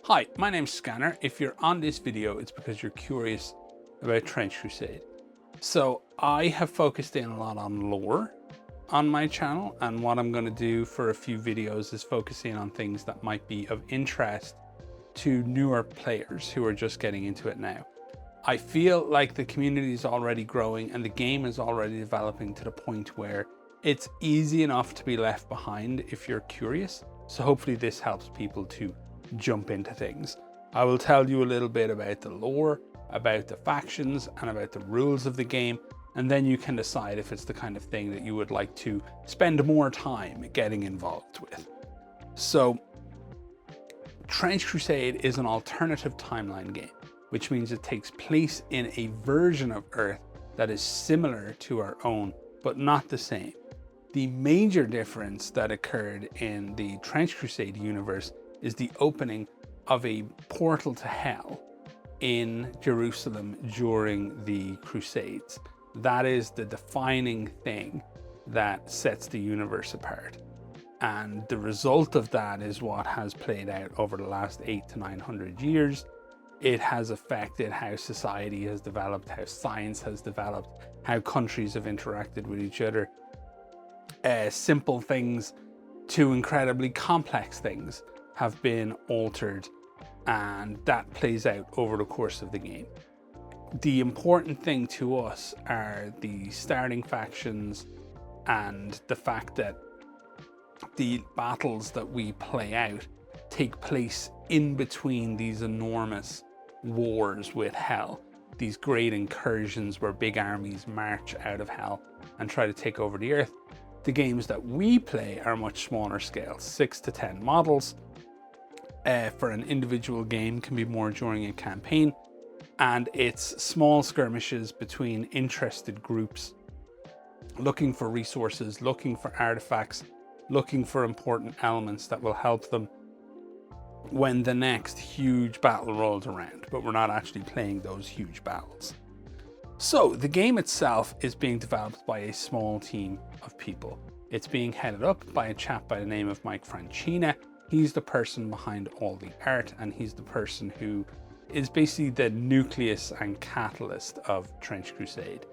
Hi, my name's Scanner. If you're on this video, it's because you're curious about Trench Crusade. So I have focused in a lot on lore on my channel, and what I'm going to do for a few videos is focusing on things that might be of interest to newer players who are just getting into it now. I feel like the community is already growing and the game is already developing to the point where it's easy enough to be left behind if you're curious. So hopefully this helps people to jump into things. I will tell you a little bit about the lore, about the factions, and about the rules of the game, and then you can decide if it's the kind of thing that you would like to spend more time getting involved with. So, Trench Crusade is an alternative timeline game, which means it takes place in a version of Earth that is similar to our own, but not the same. The major difference that occurred in the Trench Crusade universe is the opening of a portal to hell in Jerusalem during the Crusades. That is the defining thing that sets the universe apart. And the result of that is what has played out over the last 800 to 900 years. It has affected how society has developed, how science has developed, how countries have interacted with each other. Simple things to incredibly complex things have been altered, and that plays out over the course of the game. The important thing to us are the starting factions and the fact that the battles that we play out take place in between these enormous wars with hell, these great incursions where big armies march out of hell and try to take over the earth. The games that we play are much smaller scale, 6 to 10 models. For an individual game can be more during a campaign, and it's small skirmishes between interested groups looking for resources, looking for artifacts, looking for important elements that will help them when the next huge battle rolls around, but we're not actually playing those huge battles. So the game itself is being developed by a small team of people. It's being headed up by a chap by the name of Mike Franchina. He's the person behind all the art, and he's the person who is basically the nucleus and catalyst of Trench Crusade.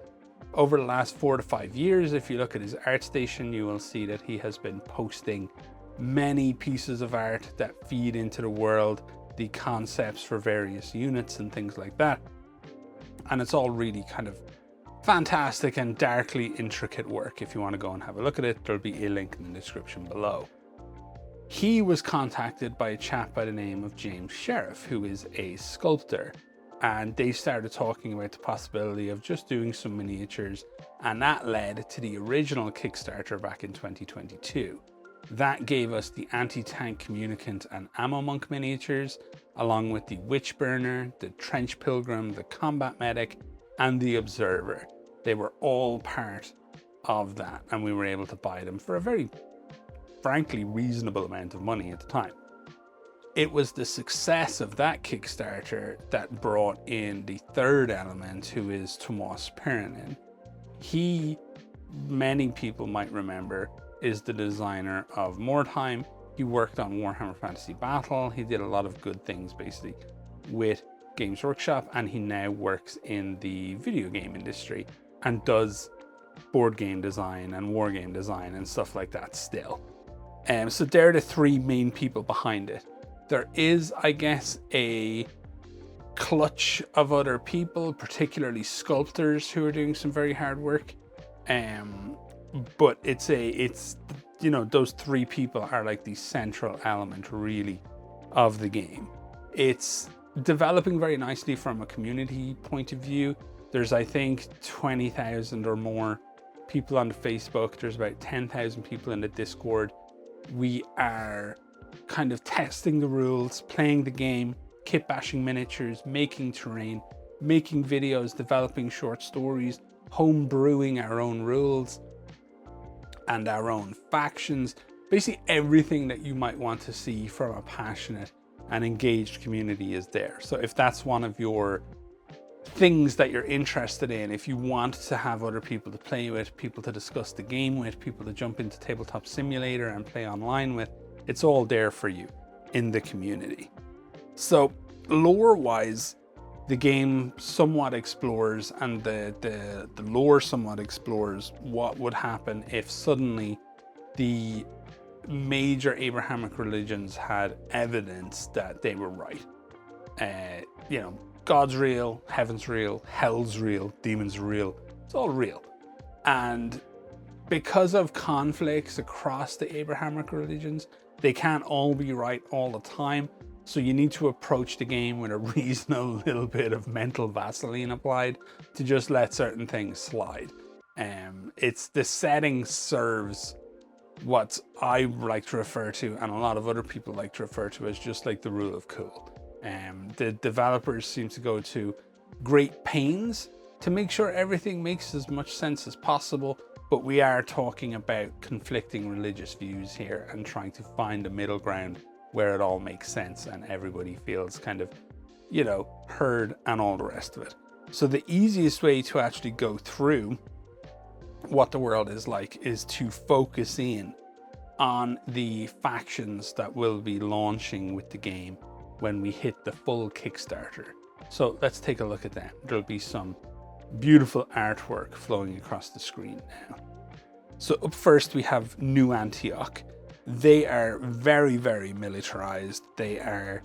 Over the last 4 to 5 years, if you look at his art station, you will see that he has been posting many pieces of art that feed into the world, the concepts for various units and things like that. And it's all really kind of fantastic and darkly intricate work. If you want to go and have a look at it, there'll be a link in the description below. He was contacted by a chap by the name of James Sheriff, who is a sculptor, and they started talking about the possibility of just doing some miniatures, and that led to the original Kickstarter back in 2022. That gave us the anti-tank communicant and ammo monk miniatures, along with the witch burner, the trench pilgrim, the combat medic, and the observer. They were all part of that, and we were able to buy them for a very frankly reasonable amount of money at the time. It was the success of that Kickstarter that brought in the third element, who is Tuomas Pirinen. He, many people might remember, is the designer of Mordheim. He worked on Warhammer Fantasy Battle. He did a lot of good things basically with Games Workshop, and he now works in the video game industry and does board game design and war game design and stuff like that still. So they're the three main people behind it. There is, I guess, a clutch of other people, particularly sculptors, who are doing some very hard work. But it's you know, those three people are like the central element really of the game. It's developing very nicely from a community point of view. There's, I think, 20,000 or more people on the Facebook. There's about 10,000 people in the Discord. We are kind of testing the rules, playing the game, kit bashing miniatures, making terrain, making videos, developing short stories, home brewing our own rules and our own factions. Basically everything that you might want to see from a passionate and engaged community is there. So if that's one of your things that you're interested in, if you want to have other people to play with, people to discuss the game with, people to jump into Tabletop Simulator and play online with, it's all there for you in the community. So lore-wise, the game somewhat explores, and the lore somewhat explores what would happen if suddenly the major Abrahamic religions had evidence that they were right. You know, God's real, heaven's real, hell's real, demons are real. It's all real. And because of conflicts across the Abrahamic religions, they can't all be right all the time. So you need to approach the game with a reasonable little bit of mental Vaseline applied to just let certain things slide. It's the setting serves what I like to refer to, and a lot of other people like to refer to, as just like the rule of cool. The developers seem to go to great pains to make sure everything makes as much sense as possible, but we are talking about conflicting religious views here and trying to find a middle ground where it all makes sense and everybody feels kind of, you know, heard and all the rest of it. So the easiest way to actually go through what the world is like is to focus in on the factions that will be launching with the game when we hit the full Kickstarter. So let's take a look at them. There'll be some beautiful artwork flowing across the screen now. So up first we have New Antioch. They are very, very militarized. They are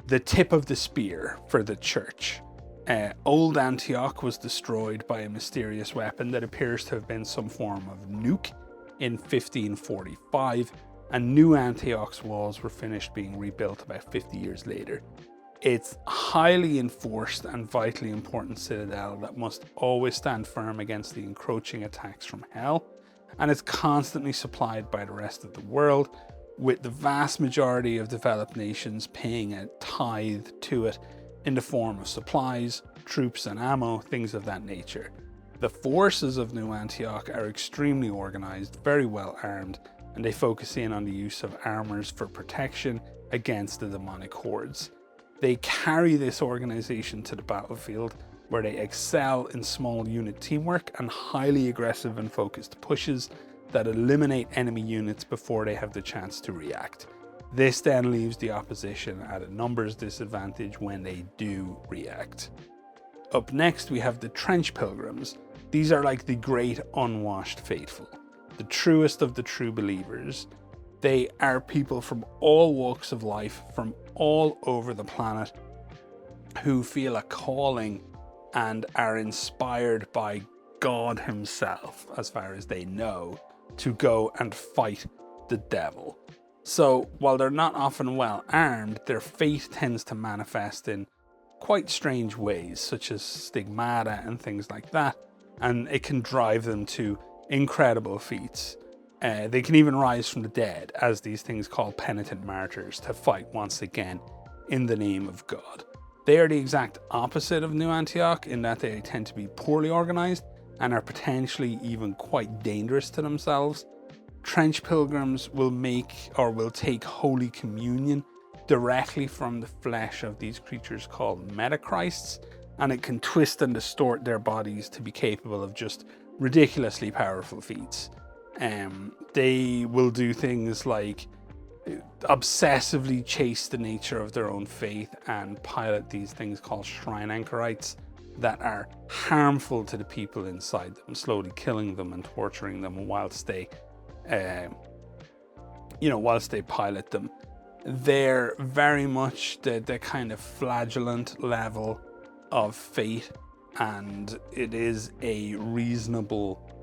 the tip of the spear for the church. Old Antioch was destroyed by a mysterious weapon that appears to have been some form of nuke in 1545, and New Antioch's walls were finished being rebuilt about 50 years later. It's highly enforced and vitally important citadel that must always stand firm against the encroaching attacks from hell, and it's constantly supplied by the rest of the world, with the vast majority of developed nations paying a tithe to it in the form of supplies, troops and ammo, things of that nature. The forces of New Antioch are extremely organized, very well armed, and they focus in on the use of armors for protection against the demonic hordes. They carry this organization to the battlefield, where they excel in small unit teamwork and highly aggressive and focused pushes that eliminate enemy units before they have the chance to react. This then leaves the opposition at a numbers disadvantage when they do react. Up next we have the Trench Pilgrims. These are like the great unwashed faithful, the truest of the true believers. They are people from all walks of life, from all over the planet, who feel a calling and are inspired by God himself, as far as they know, to go and fight the devil. So while they're not often well armed, their faith tends to manifest in quite strange ways, such as stigmata and things like that, and it can drive them to incredible feats. They can even rise from the dead as these things called penitent martyrs to fight once again in the name of God. They are the exact opposite of New Antioch in that they tend to be poorly organized and are potentially even quite dangerous to themselves. Trench Pilgrims will take Holy Communion directly from the flesh of these creatures called Metachrists, and it can twist and distort their bodies to be capable of just ridiculously powerful feats. They will do things like obsessively chase the nature of their own faith and pilot these things called shrine anchorites that are harmful to the people inside them, slowly killing them and torturing them whilst they pilot them. They're very much the kind of flagellant level of fate, and it is a reasonable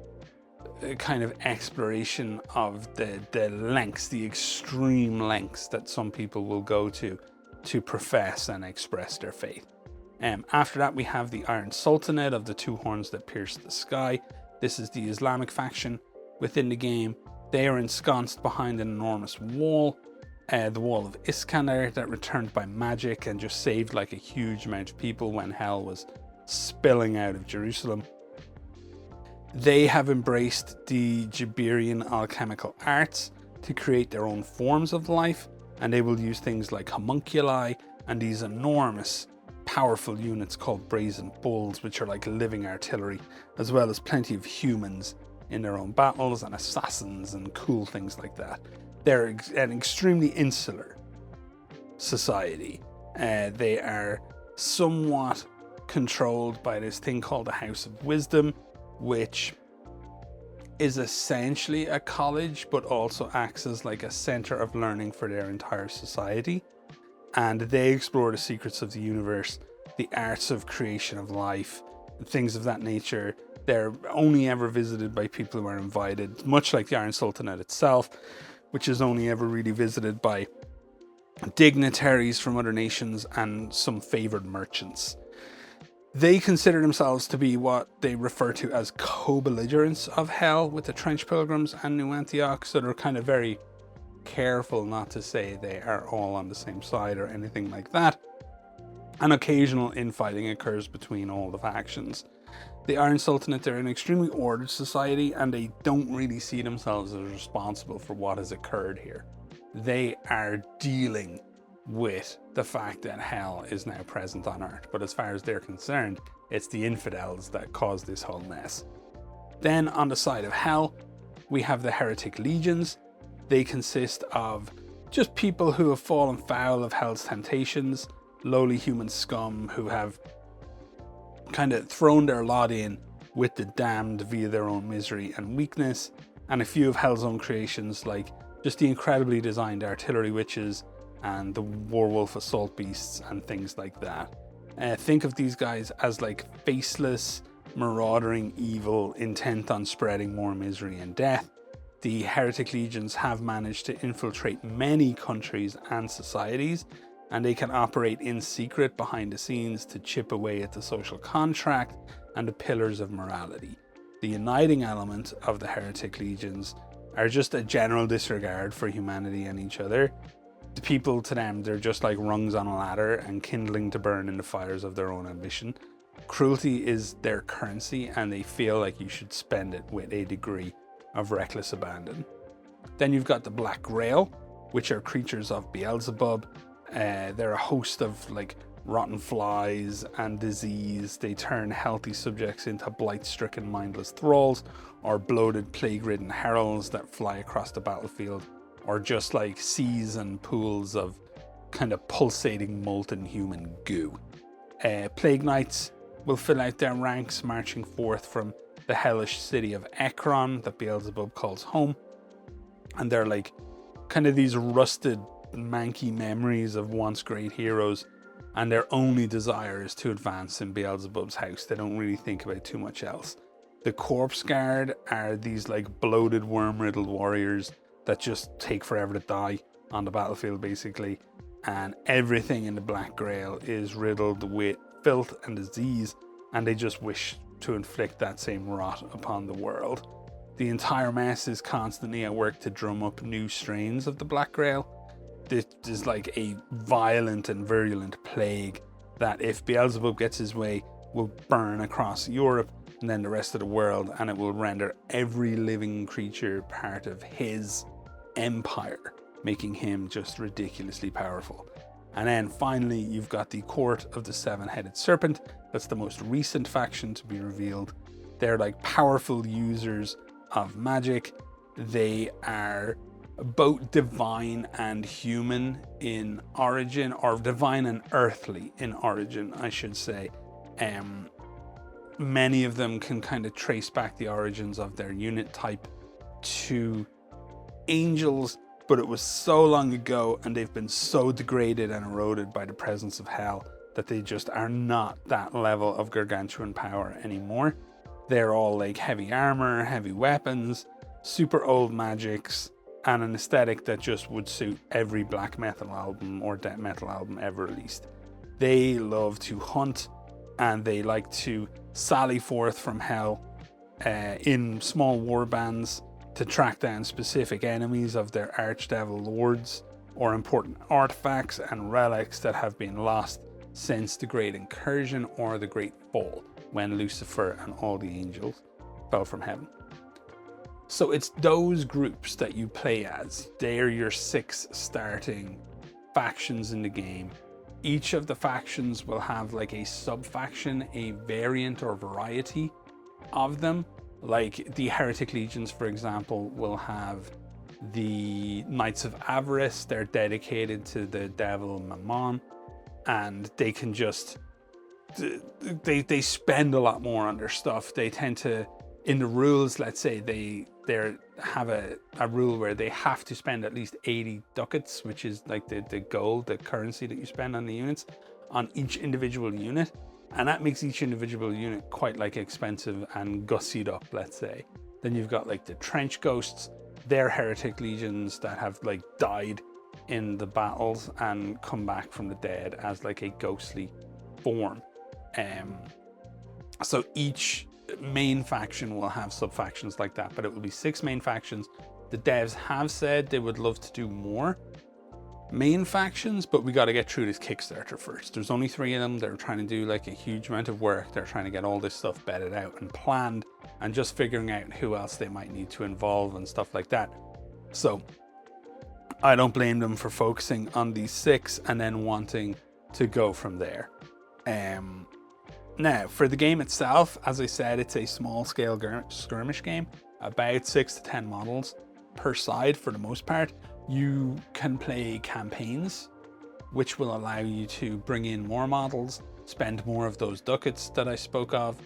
kind of exploration of the lengths, the extreme lengths that some people will go to profess and express their faith. After that, we have the Iron Sultanate of the Two Horns that Pierce the Sky. This is the Islamic faction within the game. They are ensconced behind an enormous wall, the Wall of Iskandar, that returned by magic and just saved like a huge amount of people when hell was spilling out of Jerusalem. They have embraced the Jabirian alchemical arts to create their own forms of life, and they will use things like homunculi and these enormous powerful units called brazen bulls, which are like living artillery, as well as plenty of humans in their own battles and assassins and cool things like that. They're an extremely insular society. They are somewhat controlled by this thing called the House of Wisdom, which is essentially a college, but also acts as like a center of learning for their entire society. And they explore the secrets of the universe, the arts of creation of life, things of that nature. They're only ever visited by people who are invited, much like the Iron Sultanate itself, which is only ever really visited by dignitaries from other nations and some favored merchants. They consider themselves to be what they refer to as co-belligerents of hell with the Trench Pilgrims and New Antioch, so they're kind of very careful not to say they are all on the same side or anything like that. An occasional infighting occurs between all the factions. The Iron Sultanate, they're an extremely ordered society, and they don't really see themselves as responsible for what has occurred here. They are dealing with the fact that hell is now present on Earth, but as far as they're concerned, it's the infidels that caused this whole mess. Then on the side of hell, we have the heretic legions. They consist of just people who have fallen foul of hell's temptations, lowly human scum who have kind of thrown their lot in with the damned via their own misery and weakness, and a few of hell's own creations like just the incredibly designed artillery witches and the werewolf assault beasts and things like that. Think of these guys as like faceless, marauding evil intent on spreading more misery and death. The heretic legions have managed to infiltrate many countries and societies, and they can operate in secret behind the scenes to chip away at the social contract and the pillars of morality. The uniting element of the heretic legions are just a general disregard for humanity and each other. The people, to them, they're just like rungs on a ladder and kindling to burn in the fires of their own ambition. Cruelty is their currency, and they feel like you should spend it with a degree of reckless abandon. Then you've got the Black Grail, which are creatures of Beelzebub. They're a host of like rotten flies and disease. They turn healthy subjects into blight-stricken mindless thralls, or bloated plague-ridden heralds that fly across the battlefield, or just like seas and pools of kind of pulsating molten human goo. Plague Knights will fill out their ranks, marching forth from the hellish city of Ekron that Beelzebub calls home. And they're like kind of these rusted, manky memories of once great heroes, and their only desire is to advance in Beelzebub's house. They don't really think about too much else. The Corpse Guard are these like bloated, worm-riddled warriors that just take forever to die on the battlefield, basically. And everything in the Black Grail is riddled with filth and disease, and they just wish to inflict that same rot upon the world. The entire mess is constantly at work to drum up new strains of the Black Grail. This is like a violent and virulent plague that, if Beelzebub gets his way, will burn across Europe and then the rest of the world, and it will render every living creature part of his empire, making him just ridiculously powerful. And then finally, you've got the Court of the Seven-Headed Serpent. That's the most recent faction to be revealed. They're like powerful users of magic. They are both divine and human in origin, or divine and earthly in origin, I should say. Many of them can kind of trace back the origins of their unit type to angels, but it was so long ago, and they've been so degraded and eroded by the presence of hell that they just are not that level of gargantuan power anymore. They're all like heavy armor, heavy weapons, super old magics, and an aesthetic that just would suit every black metal album or death metal album ever released. They love to hunt, and they like to sally forth from hell in small war bands to track down specific enemies of their archdevil lords, or important artifacts and relics that have been lost since the Great Incursion or the Great Fall, when Lucifer and all the angels fell from heaven. So it's those groups that you play as. They are your 6 starting factions in the game. Each of the factions will have like a sub-faction, a variant or variety of them. Like the Heretic Legions, for example, will have the Knights of Avarice. They're dedicated to the devil Mammon. and they can just, they spend a lot more on their stuff. They tend to, in the rules, let's say they have a rule where they have to spend at least 80 ducats, which is like the gold, the currency that you spend on the units, on each individual unit. And that makes each individual unit quite like expensive and gussied up, let's say. Then you've got like the trench ghosts. They're heretic legions that have like died in the battles and come back from the dead as like a ghostly form. So each main faction will have sub-factions like that, but it will be 6 main factions. The devs have said they would love to do more main factions, but we got to get through this Kickstarter first. There's only 3 of them. They're trying to do like a huge amount of work. They're trying to get all this stuff bedded out and planned, and just figuring out who else they might need to involve and stuff like that. So I don't blame them for focusing on these 6 and then wanting to go from there. Now, for the game itself, as I said, it's a small-scale skirmish game, about 6 to 10 models per side for the most part. You can play campaigns, which will allow you to bring in more models, spend more of those ducats that I spoke of.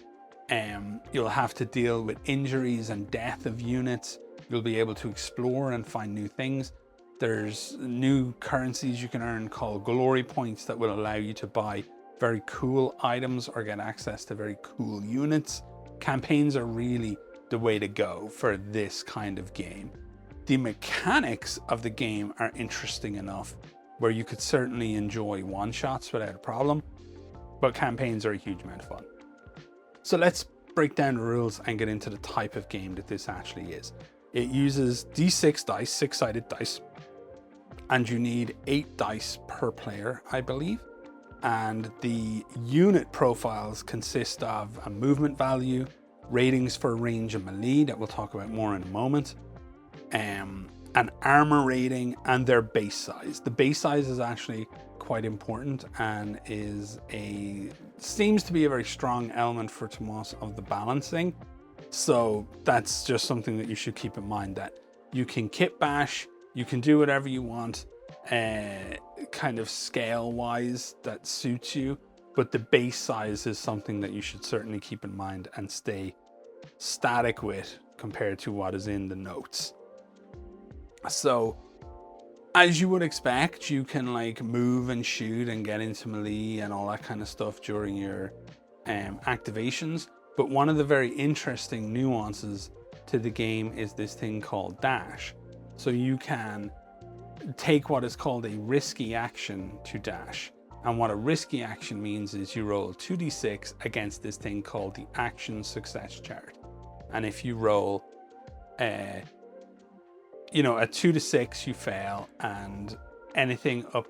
You'll have to deal with injuries and death of units. You'll be able to explore and find new things. There's new currencies you can earn called glory points that will allow you to buy very cool items or get access to very cool units. Campaigns are really the way to go for this kind of game. The mechanics of the game are interesting enough where you could certainly enjoy one-shots without a problem, but campaigns are a huge amount of fun. So let's break down the rules and get into the type of game that this actually is. It uses D6 dice, 6-sided dice, and you need 8 dice per player, I believe. And the unit profiles consist of a movement value, ratings for range and melee that we'll talk about more in a moment, an armor rating, and their base size. The base size is actually quite important and seems to be a very strong element for Tuomas of the balancing. So that's just something that you should keep in mind, that you can kit bash, you can do whatever you want, kind of scale wise that suits you, but the base size is something that you should certainly keep in mind and stay static with compared to what is in the notes. So as you would expect, you can like move and shoot and get into melee and all that kind of stuff during your activations. But one of the very interesting nuances to the game is this thing called dash. So you can take what is called a risky action to dash. And what a risky action means is you roll 2d6 against this thing called the action success chart. And if you roll a 2 to 6, you fail, and anything up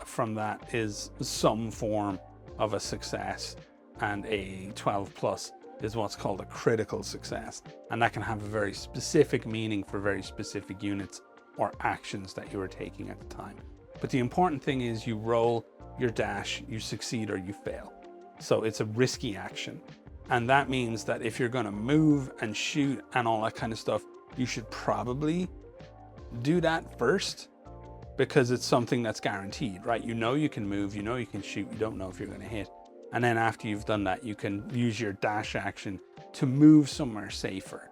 from that is some form of a success, and a 12 plus is what's called a critical success. And that can have a very specific meaning for very specific units or actions that you were taking at the time. But the important thing is you roll your dash, you succeed or you fail. So it's a risky action. And that means that if you're gonna move and shoot and all that kind of stuff, you should probably do that first, because it's something that's guaranteed, right? You know you can move, you know you can shoot, you don't know if you're gonna hit. And then after you've done that, you can use your dash action to move somewhere safer.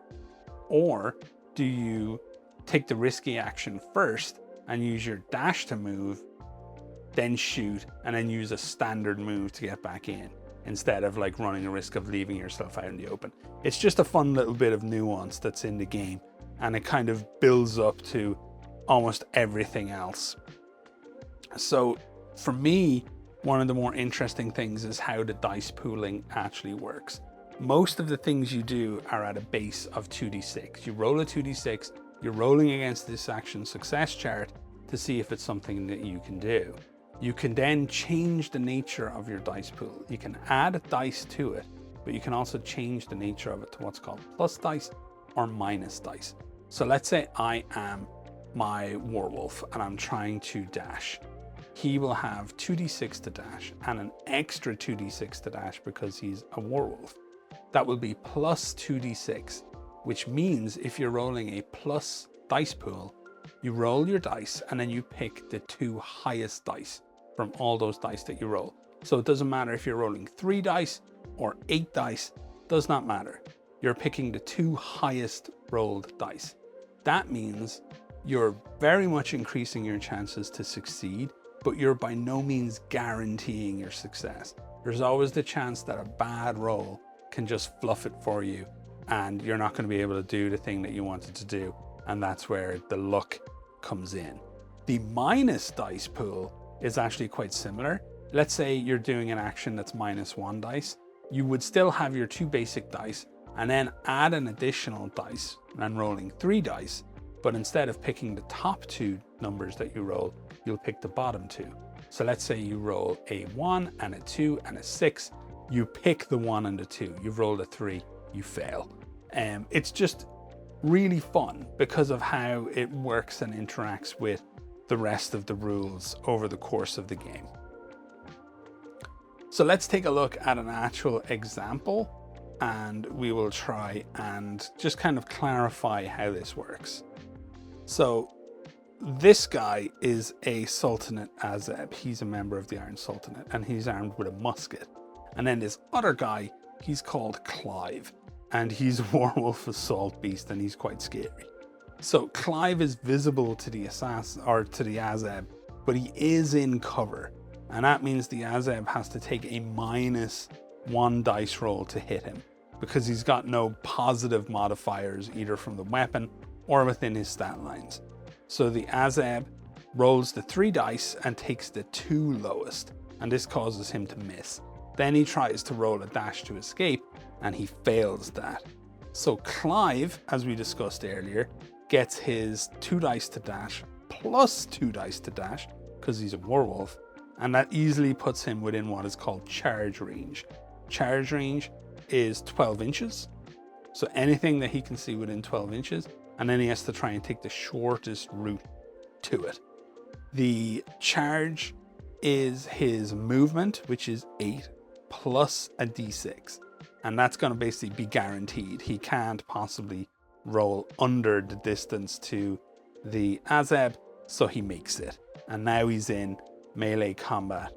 Or do you take the risky action first and use your dash to move, then shoot, and then use a standard move to get back in, instead of like running the risk of leaving yourself out in the open? It's just a fun little bit of nuance that's in the game, and it kind of builds up to almost everything else. So for me, one of the more interesting things is how the dice pooling actually works. Most of the things you do are at a base of 2d6. You roll a 2d6, you're rolling against this action success chart to see if it's something that you can do. You can then change the nature of your dice pool. You can add dice to it, but you can also change the nature of it to what's called plus dice or minus dice. So let's say I am my werewolf and I'm trying to dash. He will have 2d6 to dash and an extra 2d6 to dash because he's a werewolf. That will be plus 2d6, which means if you're rolling a plus dice pool, you roll your dice and then you pick the 2 highest dice. from all those dice that you roll. So it doesn't matter if you're rolling 3 dice or 8 dice, does not matter. You're picking the 2 highest rolled dice. That means you're very much increasing your chances to succeed, but you're by no means guaranteeing your success. There's always the chance that a bad roll can just fluff it for you and you're not going to be able to do the thing that you wanted to do. And that's where the luck comes in. The minus dice pool is actually quite similar. Let's say you're doing an action that's -1 dice. You would still have your 2 basic dice and then add an additional dice and rolling 3 dice. But instead of picking the top 2 numbers that you roll, you'll pick the bottom 2. So let's say you roll a 1 and a 2 and a 6. You pick the 1 and the 2. You've rolled a 3, you fail. It's just really fun because of how it works and interacts with the rest of the rules over the course of the game. So let's take a look at an actual example and we will try and just kind of clarify how this works. So this guy is a Sultanate Azeb. He's a member of the Iron Sultanate and he's armed with a musket. And then this other guy, he's called Clive and he's a werewolf assault beast and he's quite scary. So Clive is visible to the assassin or to the Azeb, but he is in cover. And that means the Azeb has to take a -1 dice roll to hit him because he's got no positive modifiers either from the weapon or within his stat lines. So the Azeb rolls the 3 dice and takes the 2 lowest, and this causes him to miss. Then he tries to roll a dash to escape and he fails that. So Clive, as we discussed earlier, gets his 2 dice to dash plus 2 dice to dash because he's a werewolf, and that easily puts him within what is called charge range. Charge range is 12 inches. So anything that he can see within 12 inches, and then he has to try and take the shortest route to it. The charge is his movement, which is 8 plus a d6. And that's going to basically be guaranteed. He can't possibly roll under the distance to the Azeb, so he makes it. And now he's in melee combat.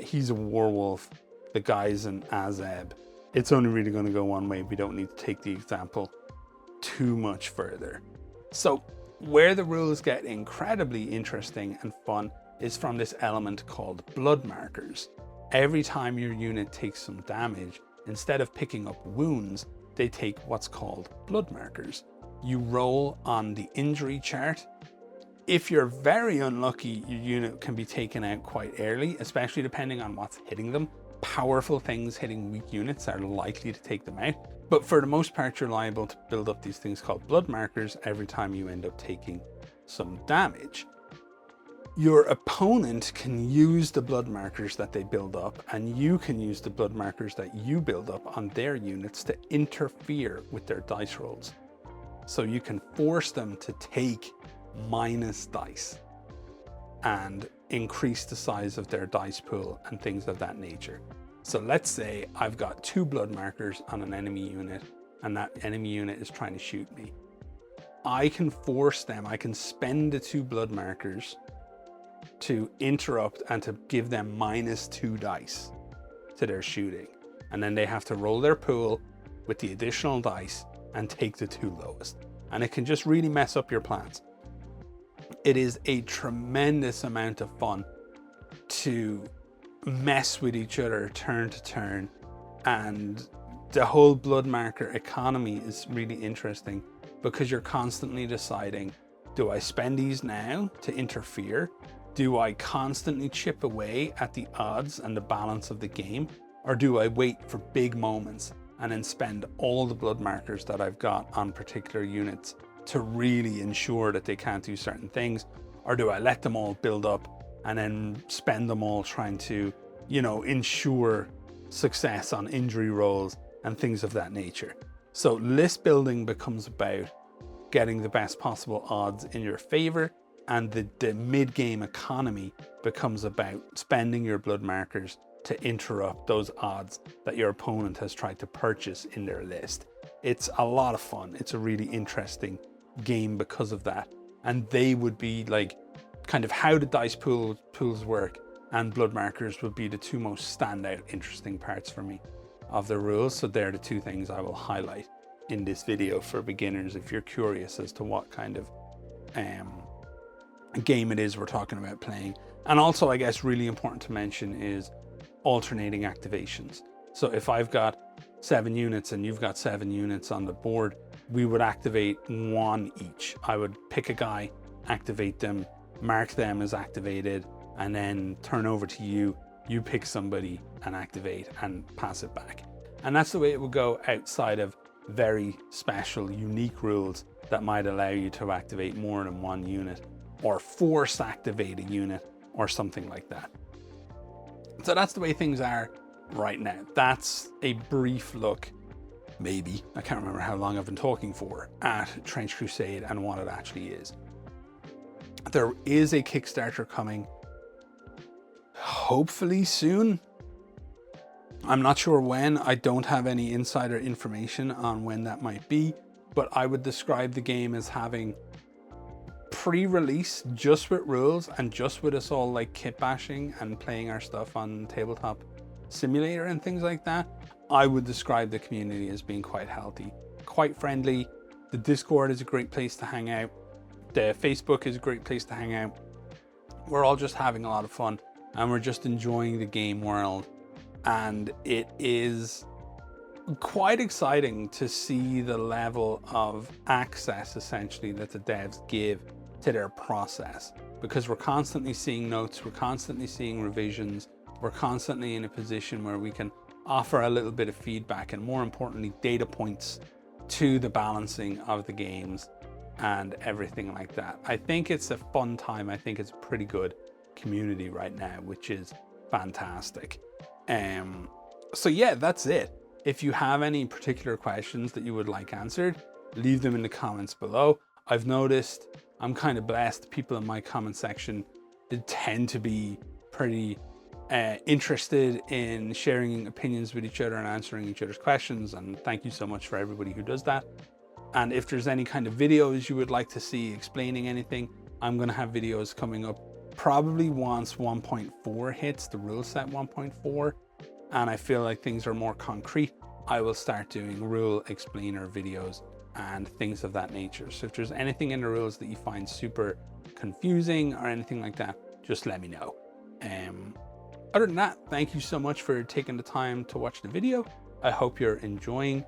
He's a werewolf. The guy's an Azeb. It's only really going to go one way. We don't need to take the example too much further. So where the rules get incredibly interesting and fun is from this element called blood markers. Every time your unit takes some damage, instead of picking up wounds, they take what's called blood markers. You roll on the injury chart. If you're very unlucky, your unit can be taken out quite early, especially depending on what's hitting them. Powerful things hitting weak units are likely to take them out. But for the most part, you're liable to build up these things called blood markers every time you end up taking some damage. Your opponent can use the blood markers that they build up, and you can use the blood markers that you build up on their units to interfere with their dice rolls. So you can force them to take minus dice and increase the size of their dice pool and things of that nature. So let's say I've got 2 blood markers on an enemy unit and that enemy unit is trying to shoot me. I can force them, I can spend the 2 blood markers to interrupt and to give them -2 dice to their shooting. And then they have to roll their pool with the additional dice and take the 2 lowest. And it can just really mess up your plans. It is a tremendous amount of fun to mess with each other turn to turn, and the whole blood marker economy is really interesting because you're constantly deciding, do I spend these now to interfere? Do I constantly chip away at the odds and the balance of the game? Or do I wait for big moments and then spend all the blood markers that I've got on particular units to really ensure that they can't do certain things? Or do I let them all build up and then spend them all trying to, ensure success on injury rolls and things of that nature? So list building becomes about getting the best possible odds in your favor, and the mid-game economy becomes about spending your blood markers to interrupt those odds that your opponent has tried to purchase in their list. It's a lot of fun. It's a really interesting game because of that. And they would be like kind of how the dice pools work and blood markers would be the two most standout interesting parts for me of the rules. So they're the two things I will highlight in this video for beginners if you're curious as to what kind of game it is we're talking about playing. And also, I guess really important to mention is alternating activations. So if I've got 7 units and you've got 7 units on the board, we would activate 1 each. I would pick a guy, activate them, mark them as activated, and then turn over to you. You pick somebody and activate and pass it back. And that's the way it would go outside of very special, unique rules that might allow you to activate more than 1 unit or force activate a unit or something like that. So that's the way things are right now. That's a brief look, maybe, I can't remember how long I've been talking for, at Trench Crusade and what it actually is. There is a Kickstarter coming, hopefully soon. I'm not sure when. I don't have any insider information on when that might be, but I would describe the game as having pre-release just with rules and just with us all like kit bashing and playing our stuff on Tabletop Simulator and things like that. I would describe the community as being quite healthy, quite friendly. The Discord is a great place to hang out. The Facebook is a great place to hang out. We're all just having a lot of fun and we're just enjoying the game world. And it is quite exciting to see the level of access essentially that the devs give to their process, because we're constantly seeing notes, we're constantly seeing revisions, we're constantly in a position where we can offer a little bit of feedback and, more importantly, data points to the balancing of the games and everything like that. I think it's a fun time. I think it's a pretty good community right now, which is fantastic. So yeah, that's it. If you have any particular questions that you would like answered, leave them in the comments below. I've noticed I'm kind of blessed. People in my comment section tend to be pretty interested in sharing opinions with each other and answering each other's questions. And thank you so much for everybody who does that. And if there's any kind of videos you would like to see explaining anything, I'm going to have videos coming up probably once 1.4 hits, the rule set 1.4. And I feel like things are more concrete. I will start doing rule explainer videos and things of that nature. So if there's anything in the rules that you find super confusing or anything like that, just let me know. Other than that, thank you so much for taking the time to watch the video. I hope you're enjoying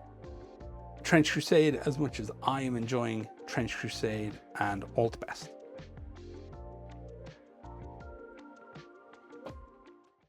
Trench Crusade as much as I am enjoying Trench Crusade, and all the best.